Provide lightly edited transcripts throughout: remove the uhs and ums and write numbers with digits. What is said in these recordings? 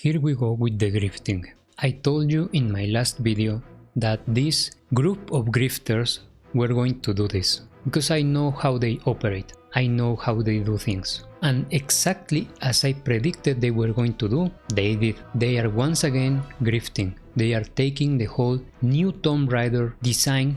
Here we go with the grifting. I told you in my last video that this group of grifters were going to do this, because I know how they operate, I know how they do things. And exactly as I predicted they were going to do, they did. They are once again grifting. They are taking the whole new Tomb Raider design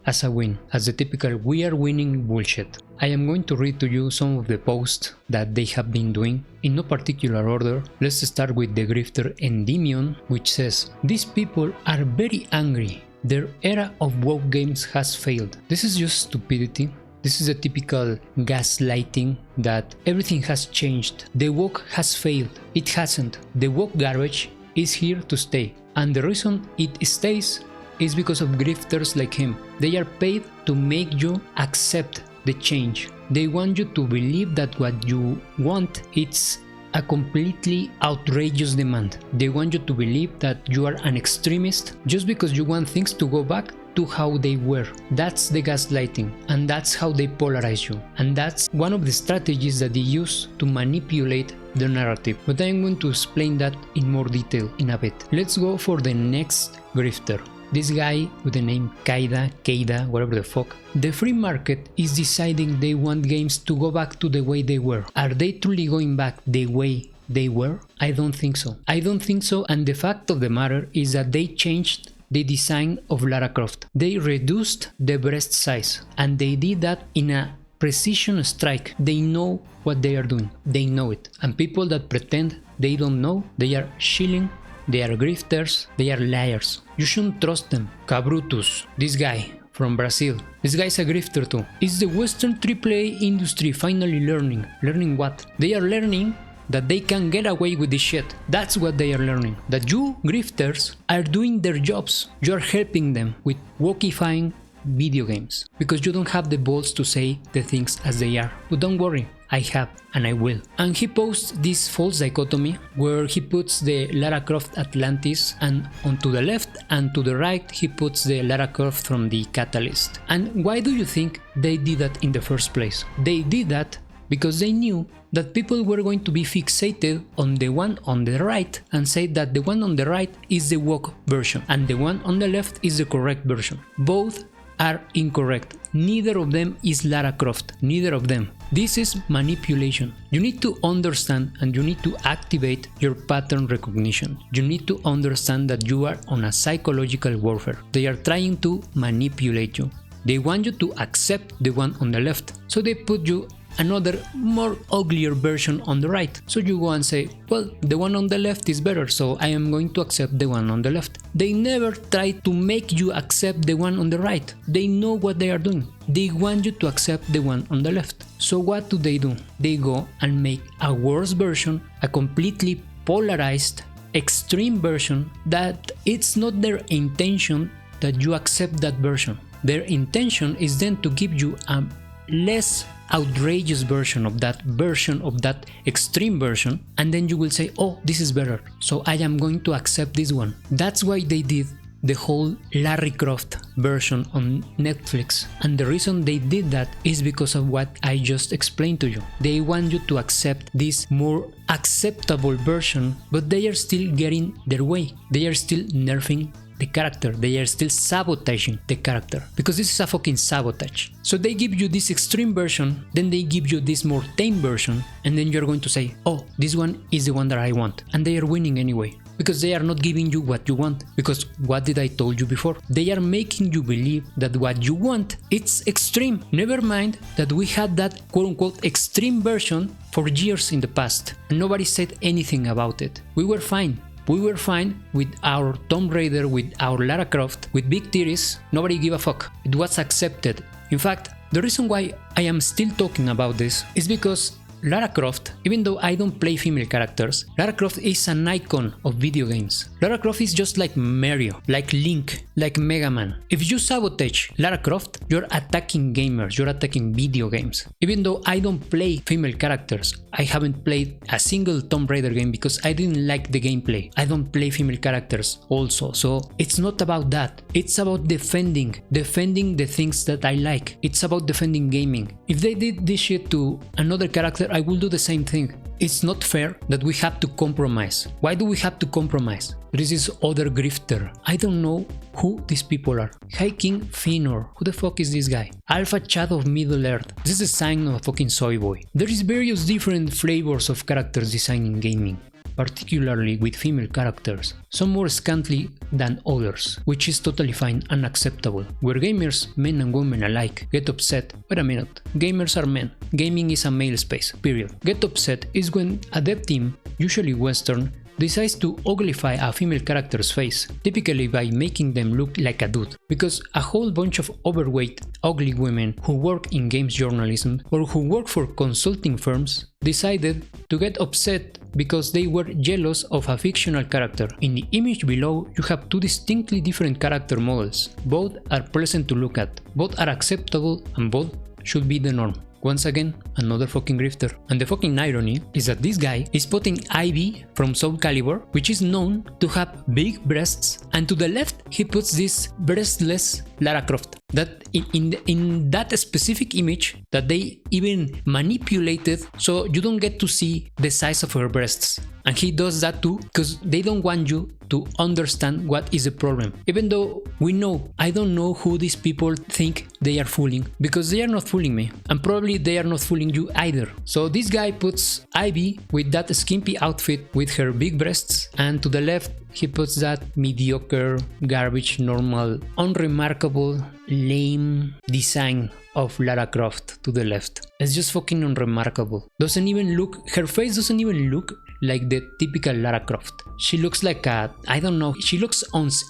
as a win, as the typical "we are winning" bullshit. I am going to read to you some of the posts that they have been doing, in no particular order. Let's start with the grifter Endymion, which says, "These people are very angry. Their era of woke games has failed." This is just stupidity. This is a typical gaslighting that everything has changed. The woke has failed. It hasn't. The woke garbage is here to stay. And the reason it stays is because of grifters like him. They are paid to make you accept the change. They want you to believe that what you want it's a completely outrageous demand. They want you to believe that you are an extremist just because you want things to go back to how they were. That's the gaslighting, and that's how they polarize you, and that's one of the strategies that they use to manipulate the narrative. But I'm going to explain that in more detail in a bit. Let's go for the next grifter. This guy with the name Keida, whatever the fuck. The free market is deciding they want games to go back to the way they were. Are they truly going back the way they were? I don't think so. I don't think so, and the fact of the matter is that they changed the design of Lara Croft. They reduced the breast size, and they did that in a precision strike. They know what they are doing. They know it. And people that pretend they don't know, they are shilling. They are grifters, they are liars. You shouldn't trust them. Cabrutus, this guy from Brazil. This guy's a grifter too. Is the Western AAA industry finally learning? Learning what? They are learning that they can get away with this shit. That's what they are learning. That you, grifters, are doing their jobs. You are helping them with wokeifying video games. Because you don't have the balls to say the things as they are. But don't worry. I have, and I will. And he posts this false dichotomy where he puts the Lara Croft Atlantis, and onto the left and to the right he puts the Lara Croft from the Catalyst. And why do you think they did that in the first place? They did that because they knew that people were going to be fixated on the one on the right and say that the one on the right is the woke version and the one on the left is the correct version. Both are incorrect. Neither of them is Lara Croft. Neither of them. This is manipulation. You need to understand and you need to activate your pattern recognition. You need to understand that you are on a psychological warfare. They are trying to manipulate you. They want you to accept the one on the left. So they put you another more uglier version on the right. So you go and say, well, the one on the left is better, so I am going to accept the one on the left. They never try to make you accept the one on the right. They know what they are doing. They want you to accept the one on the left. So what do? They go and make a worse version, a completely polarized, extreme version that it's not their intention that you accept that version. Their intention is then to give you a less outrageous version of that extreme version, and then you will say, oh, this is better, so I am going to accept this one. That's why they did the whole Lara Croft version on Netflix, and the reason they did that is because of what I just explained to you. They want you to accept this more acceptable version, but they are still getting their way. They are still nerfing the character. They are still sabotaging the character, because this is a fucking sabotage. So they give you this extreme version, then they give you this more tame version, and then you're going to say, oh, this one is the one that I want, and they are winning anyway, because they are not giving you what you want. Because what did I told you before? They are making you believe that what you want, it's extreme. Never mind that we had that quote-unquote extreme version for years in the past, and nobody said anything about it. We were fine. We were fine with our Tomb Raider, with our Lara Croft, with big titties. Nobody gave a fuck. It was accepted. In fact, the reason why I am still talking about this is because Lara Croft, even though I don't play female characters, Lara Croft is an icon of video games. Lara Croft is just like Mario, like Link, like Mega Man. If you sabotage Lara Croft, you're attacking gamers, you're attacking video games. Even though I don't play female characters, I haven't played a single Tomb Raider game because I didn't like the gameplay. I don't play female characters also, so it's not about that. It's about defending the things that I like. It's about defending gaming. If they did this shit to another character, I will do the same thing. it's not fair that we have to compromise. Why do we have to compromise? There is this other grifter. I don't know who these people are. High King Finor. Who the fuck is this guy? Alpha Chad of Middle Earth. This is a sign of a fucking soy boy. There is various different flavors of characters design in gaming, particularly with female characters, some more scantily than others, which is totally fine and acceptable. Where gamers, men and women alike, get upset. Wait a minute, gamers are men, gaming is a male space, period. Get upset is when a dev team, usually Western, decides to uglify a female character's face, typically by making them look like a dude, because a whole bunch of overweight, ugly women who work in games journalism or who work for consulting firms decided to get upset because they were jealous of a fictional character. In the image below, you have two distinctly different character models. Both are pleasant to look at, both are acceptable, and both should be the norm. Once again, another fucking grifter. And the fucking irony is that this guy is putting Ivy from Soul Calibur, which is known to have big breasts, and to the left he puts this breastless Lara Croft. That in that specific image that they even manipulated so you don't get to see the size of her breasts. And he does that too because they don't want you to understand what is the problem. Even though we know, I don't know who these people think they are fooling, because they are not fooling me, and probably they are not fooling you either. So this guy puts Ivy with that skimpy outfit with her big breasts, and to the left he puts that mediocre, garbage, normal, unremarkable, lame design of Lara Croft to the left. It's just fucking unremarkable. Doesn't even look, her face doesn't even look like the typical Lara Croft. She looks like a, I don't know, she looks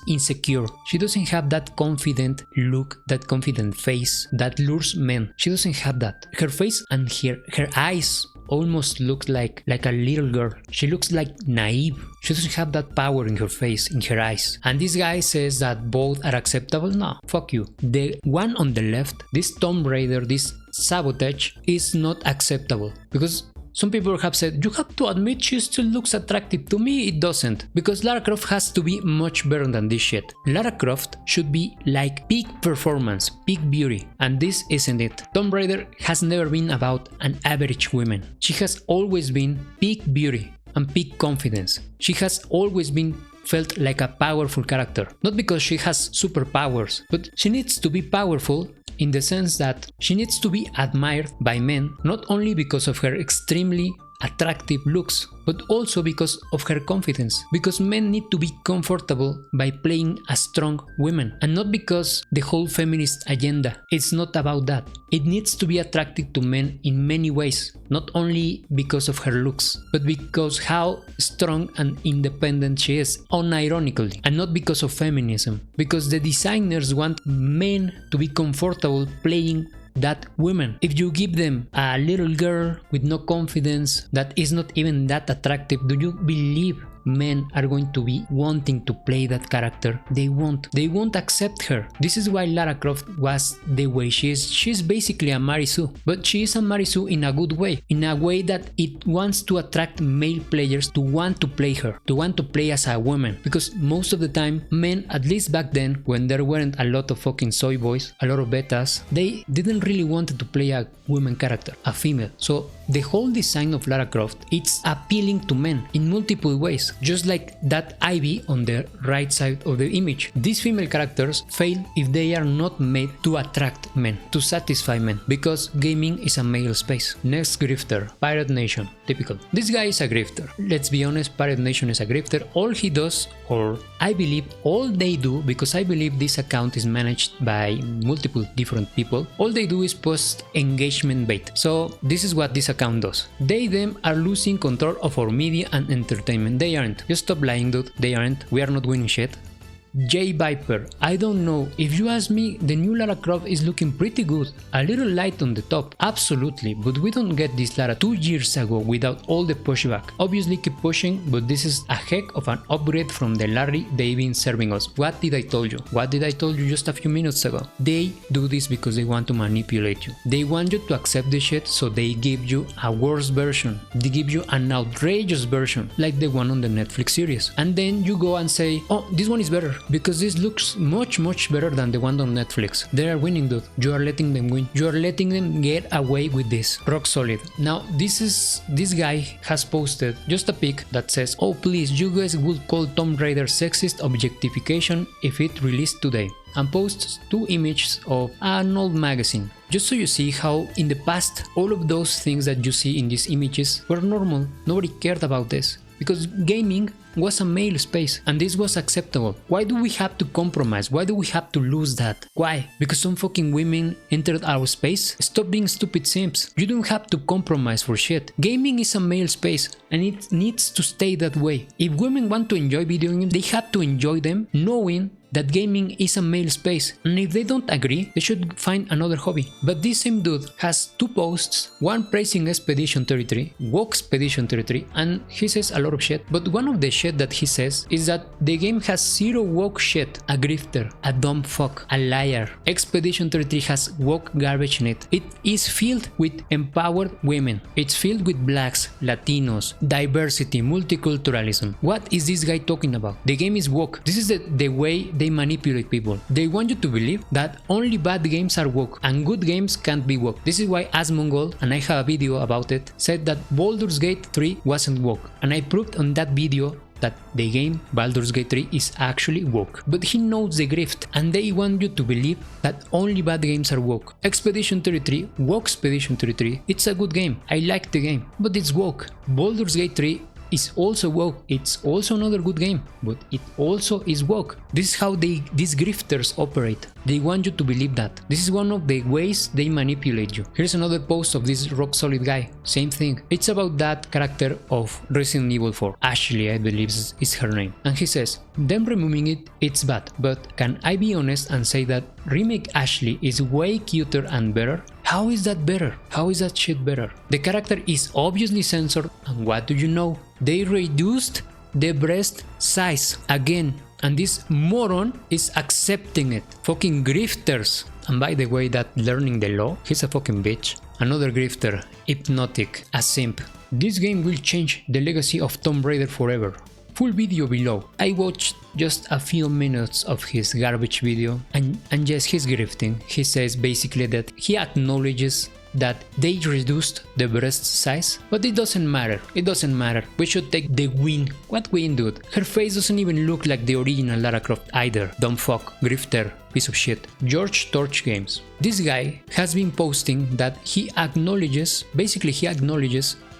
insecure. She doesn't have that confident look, that confident face that lures men. She doesn't have that. Her face and her eyes almost look like a little girl. She looks like naive. She doesn't have that power in her face, in her eyes. And this guy says that both are acceptable? No, fuck you. The one on the left, this Tomb Raider, this Sabotage, is not acceptable. Because some people have said, you have to admit she still looks attractive. To me, it doesn't. Because Lara Croft has to be much better than this shit. Lara Croft should be like peak performance, peak beauty. And this isn't it. Tomb Raider has never been about an average woman. She has always been peak beauty and peak confidence. She has always been felt like a powerful character. Not because she has superpowers, but she needs to be powerful in the sense that she needs to be admired by men, not only because of her extremely attractive looks, but also because of her confidence. Because men need to be comfortable by playing a strong woman, and not because the whole feminist agenda. It's not about that. It needs to be attractive to men in many ways, not only because of her looks, but because how strong and independent she is, unironically, and not because of feminism. Because the designers want men to be comfortable playing that women. If you give them a little girl with no confidence that is not even that attractive, do you believe men are going to be wanting to play that character? They won't accept her. This is why Lara Croft was the way she is. She's basically a Marisu, but she is a Marisu in a good way, in a way that it wants to attract male players to want to play her, to want to play as a woman. Because most of the time, men, at least back then, when there weren't a lot of fucking soy boys, a lot of betas, they didn't really want to play a woman character, a female. So the whole design of Lara Croft, it's appealing to men in multiple ways. Just like that Ivy on the right side of the image. These female characters fail if they are not made to attract men, to satisfy men, because gaming is a male space. Next grifter, Pirate Nation, typical. This guy is a grifter. Let's be honest, Pirate Nation is a grifter. All he does, or I believe all they do, because I believe this account is managed by multiple different people, all they do is post engagement bait. So this is what this account does. They them are losing control of our media and entertainment. They aren't. Just stop lying, dude. They aren't. We are not winning shit. J Viper, I don't know. If you ask me, the new Lara Croft is looking pretty good. A little light on the top, absolutely, but we don't get this Lara 2 years ago without all the pushback. Obviously keep pushing, but this is a heck of an upgrade from the Larry they've been serving us. What did I told you? What did I told you just a few minutes ago? They do this because they want to manipulate you. They want you to accept the shit, so they give you a worse version. They give you an outrageous version, like the one on the Netflix series. And then you go and say, oh, this one is better. because this looks much better than the one on Netflix. They are winning, dude. You are letting them win. You are letting them get away with this. Rock solid. Now this guy has posted just a pic that says, oh please, you guys would call Tomb Raider sexist objectification if it released today, and posts 2 images of an old magazine. Just so you see how in the past all of those things that you see in these images were normal. Nobody cared about this, because gaming was a male space and this was acceptable. Why do we have to compromise? Why do we have to lose that? Why? Because some fucking women entered our space? Stop being stupid simps. You don't have to compromise for shit. Gaming is a male space and it needs to stay that way. If women want to enjoy video games, they have to enjoy them knowing that gaming is a male space, and if they don't agree, they should find another hobby. But this same dude has 2 posts, one praising Expedition 33, woke Expedition 33, and he says a lot of shit. But one of the shit that he says is that the game has 0 woke shit, a grifter, a dumb fuck, a liar. Expedition 33 has woke garbage in it. It is filled with empowered women. It's filled with blacks, Latinos, diversity, multiculturalism. What is this guy talking about? The game is woke. This is the way they manipulate people. They want you to believe that only bad games are woke and good games can't be woke. This is why Asmongold, and I have a video about it, said that Baldur's Gate 3 wasn't woke, and I proved on that video that the game Baldur's Gate 3 is actually woke. But he knows the grift, and they want you to believe that only bad games are woke. Expedition 33, woke Expedition 33, it's a good game. I like the game, but it's woke. Baldur's Gate 3 is also woke. It's also another good game, but it also is woke. This is how these grifters operate. They want you to believe that. This is one of the ways they manipulate you. Here's another post of this rock solid guy. Same thing. It's about that character of Resident Evil 4. Ashley, I believe is her name. And he says, them removing it, it's bad. But can I be honest and say that remake Ashley is way cuter and better? How is that better? How is that shit better? The character is obviously censored, and what do you know? They reduced the breast size again, and this moron is accepting it. Fucking grifters. And by the way, that learning the law, he's a fucking bitch. Another grifter, hypnotic, a simp. This game will change the legacy of Tomb Raider forever. Full video below. I watched just a few minutes of his garbage video, and yes, he's grifting. He says basically that he acknowledges that they reduced the breast size, but it doesn't matter. It doesn't matter. We should take the win. What win, dude? Her face doesn't even look like the original Lara Croft either. Dumb fuck, grifter, piece of shit. George Torch Games. This guy has been posting that he acknowledges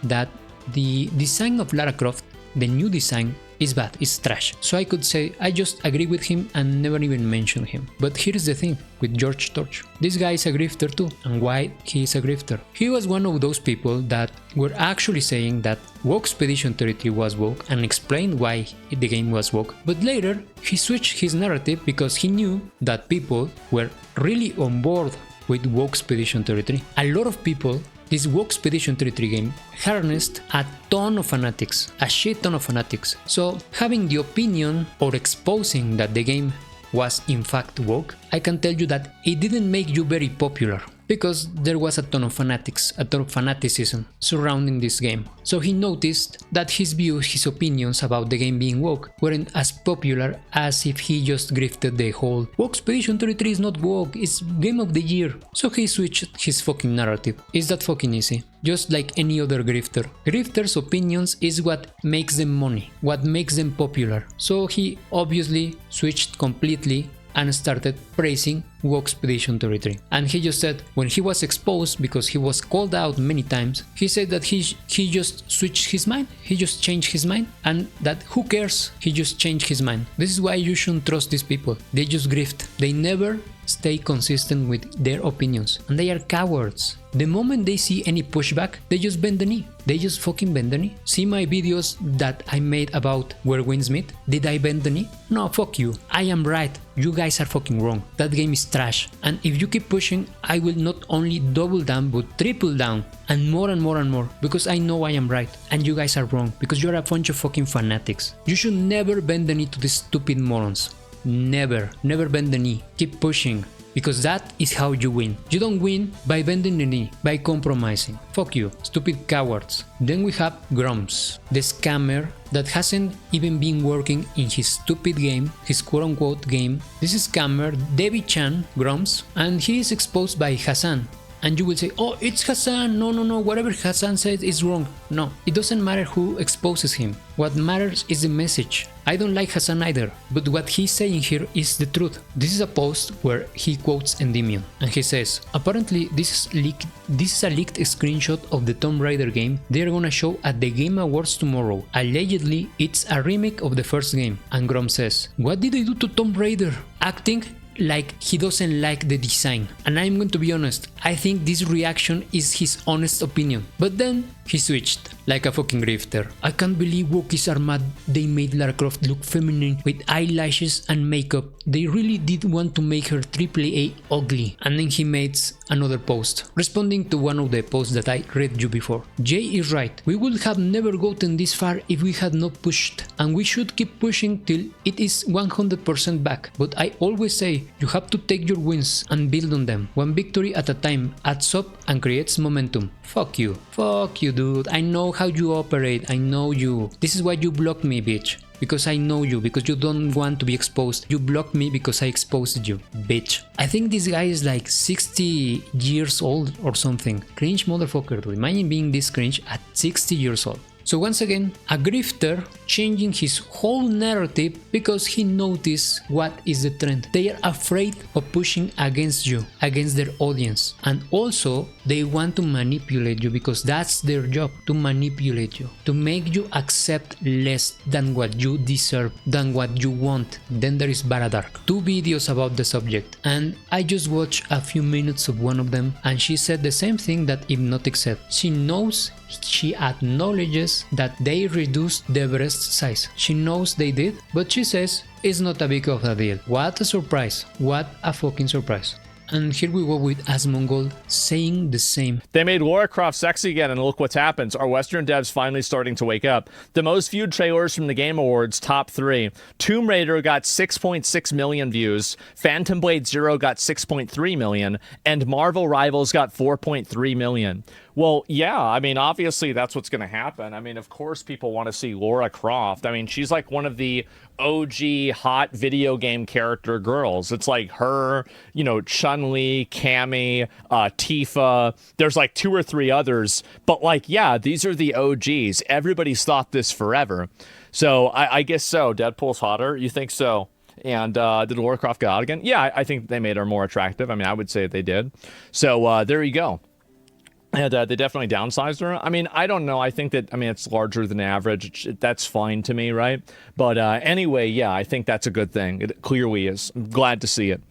that the design of Lara Croft, the new design, is bad, it's trash. So I could say I just agree with him and never even mention him. But here's the thing with George Torch. This guy is a grifter too. And why he is a grifter? He was one of those people that were actually saying that woke Expedition 33 was woke and explained why the game was woke. But later he switched his narrative because he knew that people were really on board with woke Expedition 33. A lot of people. This woke Expedition 33 game harnessed a ton of fanatics, a shit ton of fanatics. So having the opinion or exposing that the game was in fact woke, I can tell you that it didn't make you very popular, because there was a ton of fanatics, a ton of fanaticism surrounding this game. So he noticed that his views, his opinions about the game being woke weren't as popular as if he just grifted the whole woke Expedition 33 is not woke, it's game of the year. So he switched his fucking narrative. Is that fucking easy? Just like any other grifter. Grifters' opinions is what makes them money, what makes them popular. So he obviously switched completely and started praising woke Expedition 33. And he just said when he was exposed, because he was called out many times, he said that he just switched his mind, he just changed his mind, and that who cares, he just changed his mind. This is why you shouldn't trust these people. They just grift. They never stay consistent with their opinions, and they are cowards. The moment they see any pushback, they just bend the knee. They just fucking bend the knee. See my videos that I made about Where Winds Meet? Did I bend the knee? No, fuck you. I am right. You guys are fucking wrong. That game is trash. And if you keep pushing, I will not only double down, but triple down. And more and more and more. Because I know I am right. And you guys are wrong. Because you're a bunch of fucking fanatics. You should never bend the knee to these stupid morons. Never. Never bend the knee. Keep pushing. because that is how you win. You don't win by bending the knee, by compromising. Fuck you, stupid cowards. Then we have Grumps, the scammer that hasn't even been working in his stupid game, his quote-unquote game. This is scammer Debbie-chan Grumps, and he is exposed by Hassan. And you will say, oh, it's Hassan, no, whatever Hassan says is wrong. No, it doesn't matter who exposes him. What matters is the message. I don't like Hassan either, but what he's saying here is the truth. This is a post where he quotes Endymion, and he says, apparently this is a leaked screenshot of the Tomb Raider game they're gonna show at the Game Awards tomorrow. Allegedly, it's a remake of the first game. And Grom says, what did they do to Tomb Raider? Acting like he doesn't like the design. And I'm going to be honest, I think this reaction is his honest opinion. But then he switched, like a fucking grifter. I can't believe wokies are mad they made Lara Croft look feminine with eyelashes and makeup. They really did want to make her AAA ugly. And then he makes another post, responding to one of the posts that I read you before. Jay is right, we would have never gotten this far if we had not pushed, and we should keep pushing till it is 100% back. But I always say, you have to take your wins and build on them. One victory at a time adds up and creates momentum. Fuck you, dude. I know how you operate, I know you. This is why you blocked me, bitch. Because I know you, because you don't want to be exposed. You blocked me because I exposed you, bitch. I think this guy is like 60 years old or something. Cringe motherfucker, dude. Imagine being this cringe at 60 years old. So once again, a grifter changing his whole narrative because he noticed what is the trend. They are afraid of pushing against you, against their audience. And also, they want to manipulate you because that's their job, to manipulate you, to make you accept less than what you deserve, than what you want. Then there is Baradark. 2 videos about the subject, and I just watched a few minutes of one of them, and she said the same thing that Hypnotic said. She acknowledges that they reduced the breast size. She knows they did, but she says it's not a big of a deal. What a surprise. What a fucking surprise. And here we go with Asmongold saying the same. They made Lara Croft sexy again, and look what's happened. Are Western devs finally starting to wake up? The most viewed trailers from the Game Awards, top 3. Tomb Raider got 6.6 million views, Phantom Blade Zero got 6.3 million, and Marvel Rivals got 4.3 million. Well, yeah, I mean, obviously that's what's going to happen. I mean, of course people want to see Lara Croft. I mean, she's like one of the OG hot video game character girls. It's like her, you know, Chun-Li, Cammy, Tifa. There's like 2 or 3 others. But like, yeah, these are the OGs. Everybody's thought this forever. So I guess so. Deadpool's hotter? You think so? And did Lara Croft get out again? Yeah, I think they made her more attractive. I mean, I would say they did. So there you go. And they definitely downsized her. I mean, I don't know. I think that, I mean, it's larger than average. That's fine to me, right? But anyway, yeah, I think that's a good thing. It clearly is. I'm glad to see it.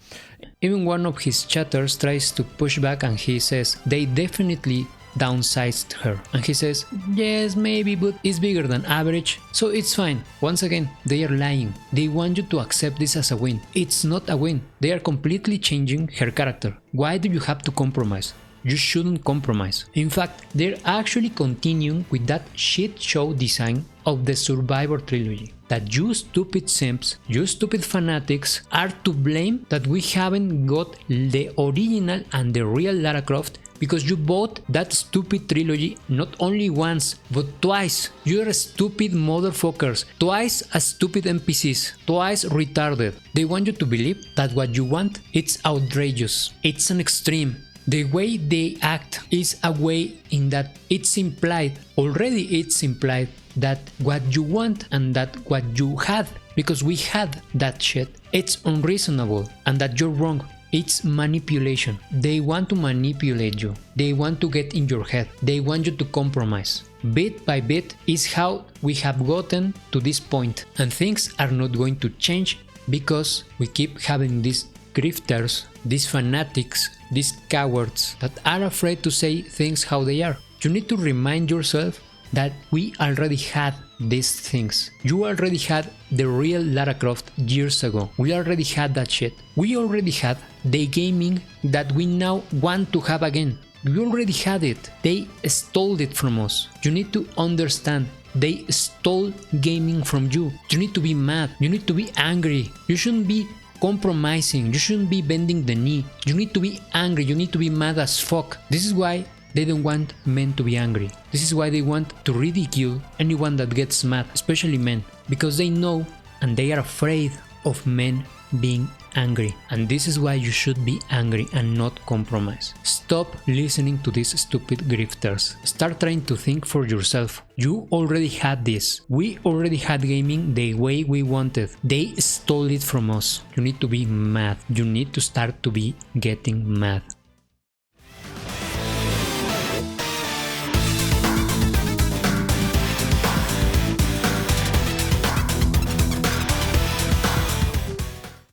Even one of his chatters tries to push back, and he says they definitely downsized her. And he says, yes, maybe, but it's bigger than average, so it's fine. Once again, they are lying. They want you to accept this as a win. It's not a win. They are completely changing her character. Why do you have to compromise? You shouldn't compromise. In fact, they're actually continuing with that shit show design of the Survivor trilogy. That you stupid simps, you stupid fanatics are to blame that we haven't got the original and the real Lara Croft because you bought that stupid trilogy not only once, but twice. You're stupid motherfuckers. Twice as stupid NPCs. Twice retarded. They want you to believe that what you want, it's outrageous. It's an extreme. The way they act is a way in that it's implied, already it's implied, that what you want and that what you had, because we had that shit, it's unreasonable and that you're wrong. It's manipulation. They want to manipulate you. They want to get in your head. They want you to compromise. Bit by bit is how we have gotten to this point, and things are not going to change because we keep having these grifters, these fanatics, these cowards that are afraid to say things how they are. You need to remind yourself that we already had these things. You already had the real Lara Croft years ago. We already had that shit. We already had the gaming that we now want to have again. We already had it. They stole it from us. You need to understand. They stole gaming from you. You need to be mad. You need to be angry. You shouldn't be compromising. You shouldn't be bending the knee. You need to be angry. You need to be mad as fuck. This is why they don't want men to be angry. This is why they want to ridicule anyone that gets mad, especially men, because they know and they are afraid of men being angry. And this is why you should be angry and not compromise. Stop listening to these stupid grifters. Start trying to think for yourself. You already had this. We already had gaming the way we wanted. They stole it from us. You need to be mad. You need to start to be getting mad.